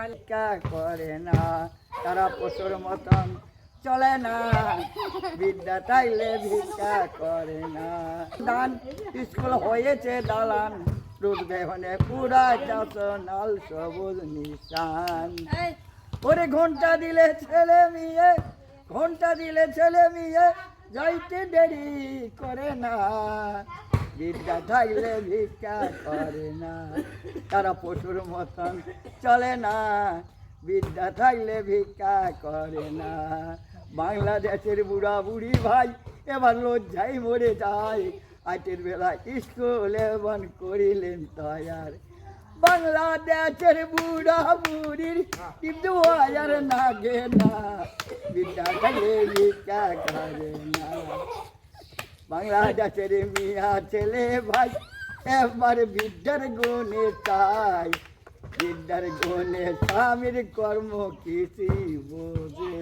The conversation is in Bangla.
ভিক্ষা করে না, তারা পশুর মতন চলে না, বিদ্যা চাইলে ভিক্ষা করে না। দান স্কুল হয়েছে দালান, রোদবেহনে পুরা নাল সবুজ নিশান। ওরে ঘন্টা দিলে ছেলে মেয়ে, ঘন্টা দিলে ছেলে মেয়ে যাইতে দেরি করে না, বিদ্যা থাকলে ভিক্ষা করে না, তারা পশুর মতন চলে না, বিদ্যা থাকলে ভিক্ষা করে না। বাংলাদেশের বুড়া বুড়ি ভাই এবার লজ্জায় মরে যায়, আটের বেলা স্কুলে বন করিলেন তয়ার। বাংলাদেশের বুড়া বুড়ির কিন্তু আর নাগে না, বিদ্যা থাকলে ভিক্ষা করে না। বাংলাদেশের মিয়া ছেলে ভাই এবার বিদ্যার গুণে চাই, বিদ্যার গুণে স্বামীর কর্ম কিছু বোঝে